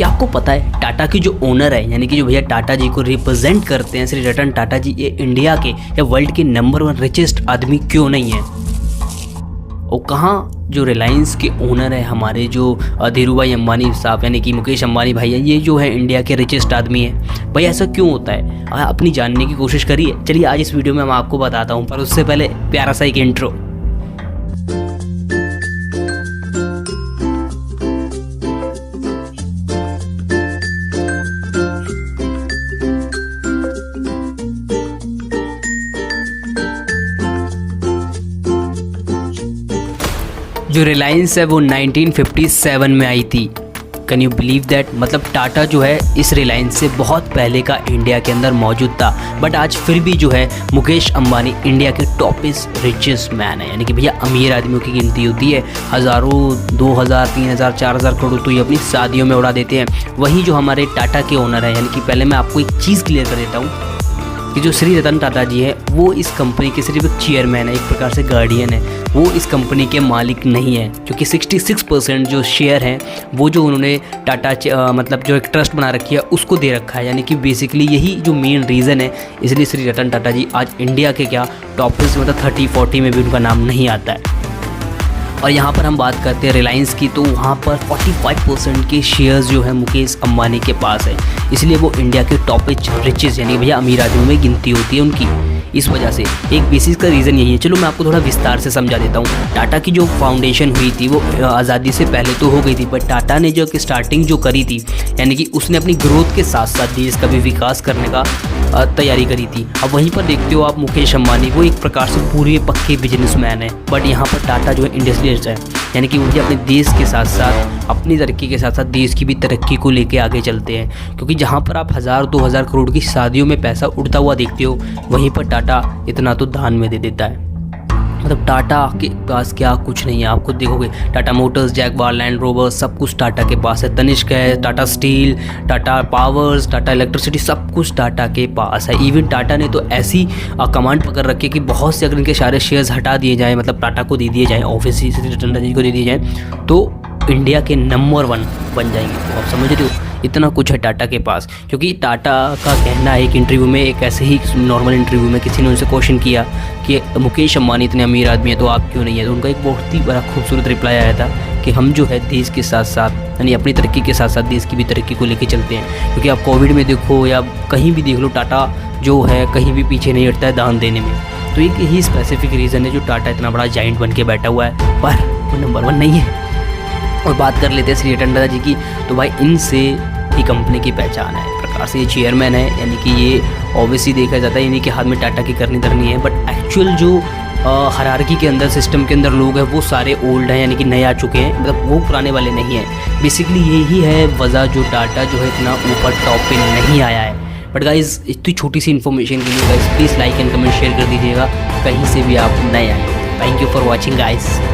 क्या आपको पता है टाटा के जो ओनर है यानी कि जो भैया टाटा जी को रिप्रेजेंट करते हैं श्री रतन टाटा जी, ये इंडिया के या वर्ल्ड के नंबर 1 रिचेस्ट आदमी क्यों नहीं है? और कहाँ जो रिलायंस के ओनर है हमारे जो धीरू भाई अंबानी साहब यानी कि मुकेश अंबानी भाई है, ये जो है इंडिया के रिचेस्ट आदमी है। भाई ऐसा क्यों होता है? अपनी जानने की कोशिश करिए। चलिए आज इस वीडियो में मैं आपको बताता हूँ, पर उससे पहले प्यारा सा एक इंट्रो। जो रिलायंस है वो 1957 में आई थी। Can you believe that? मतलब टाटा जो है इस रिलायंस से बहुत पहले का इंडिया के अंदर मौजूद था, बट आज फिर भी जो है मुकेश अंबानी इंडिया के टॉपेस्ट रिचेस्ट मैन है। यानी कि भैया अमीर आदमियों की गिनती होती है, हज़ारों 2000 3000 4000 करोड़ तो ये अपनी शादियों में उड़ा देते हैं। वहीं जो हमारे टाटा के ओनर है, यानी कि पहले मैं आपको एक चीज़ क्लियर कर देता हूँ कि जो श्री रतन टाटा जी है वो इस कंपनी के सिर्फ एक चेयरमैन है, एक प्रकार से गार्डियन है। वो इस कंपनी के मालिक नहीं है, क्योंकि 66% जो शेयर हैं वो जो उन्होंने टाटा मतलब जो एक ट्रस्ट बना रखी है उसको दे रखा है। यानी कि बेसिकली यही जो मेन रीज़न है, इसलिए श्री रतन टाटा जी आज इंडिया के क्या टॉप मतलब 30-40 में भी उनका नाम नहीं आता है। और यहाँ पर हम बात करते हैं रिलायंस की, तो वहाँ पर 45% के शेयर्स जो है मुकेश अंबानी के पास है, इसलिए वो इंडिया के टॉप रिचेस यानी भैया अमीर आदमियों में गिनती होती है उनकी। इस वजह से एक बेसिस का रीज़न यही है। चलो मैं आपको थोड़ा विस्तार से समझा देता हूँ। टाटा की जो फाउंडेशन हुई थी वो आज़ादी से पहले तो हो गई थी, बट टाटा ने जो स्टार्टिंग जो करी थी यानी कि उसने अपनी ग्रोथ के साथ साथ देश का भी विकास करने का तैयारी करी थी। अब वहीं पर देखते हो आप मुकेश अंबानी, वो एक प्रकार से पूरे पक्के बिजनेसमैन है, बट यहाँ पर टाटा जो है इंडस्ट्रियलिस्ट है। यानी कि वो अपने देश के साथ साथ अपनी तरक्की के साथ साथ देश की भी तरक्की को लेके आगे चलते हैं। क्योंकि जहाँ पर आप 1000-2000 करोड़ की शादियों में पैसा उड़ता हुआ देखते हो, वहीं पर टाटा इतना तो दान में दे देता है। मतलब टाटा के पास क्या कुछ नहीं है। आप खुद देखोगे Tata Motors, Jaguar, land rover सब कुछ टाटा के पास है। तनिष्क है, Tata steel, Tata powers, Tata electricity सब कुछ टाटा के पास है। इवन टाटा ने तो ऐसी कमांड पकड़ रखी है कि बहुत से अगर इनके सारे शेयर्स हटा दिए जाएँ, मतलब टाटा को दे दिए जाएँ, ऑफिस श्री रतन जी को दे दिए जाएँ, तो इंडिया के नंबर 1 बन जाएंगे। तो आप समझ रहे हो इतना कुछ है टाटा के पास। क्योंकि टाटा का कहना है एक इंटरव्यू में, एक ऐसे ही नॉर्मल इंटरव्यू में किसी ने उनसे क्वेश्चन किया कि मुकेश अंबानी इतने अमीर आदमी है तो आप क्यों नहीं है, तो उनका एक बहुत ही बड़ा खूबसूरत रिप्लाई आया था कि हम जो है देश के साथ साथ यानी अपनी तरक्की के साथ साथ देश की भी तरक्की को लेकर चलते हैं। क्योंकि आप कोविड में देखो या कहीं भी देख लो, टाटा जो है कहीं भी पीछे नहीं हटता है दान देने में। तो एक यही स्पेसिफिक रीज़न है जो टाटा इतना बड़ा जाइंट बन के बैठा हुआ है, पर वो नंबर 1 नहीं है। और बात कर लेते हैं श्री रतन टाटा जी की, तो भाई इनसे ही कंपनी की पहचान है। प्रकार से ये चेयरमैन है, यानी कि ये ऑब्वियसली देखा जाता है यानी कि हाथ में टाटा की करनी धरनी है, बट एक्चुअल जो हायरार्की के अंदर सिस्टम के अंदर लोग हैं वो सारे ओल्ड हैं, यानी कि नए आ चुके हैं, मतलब वो पुराने वाले नहीं हैं। बेसिकली यही है वजह जो टाटा जो है इतना ऊपर टॉप पे नहीं आया है। बट गाइज़ इतनी छोटी सी इन्फॉर्मेशन के लिए guys please like and comment share कर दीजिएगा, कहीं से भी आप नए आए। Thank you for watching guys.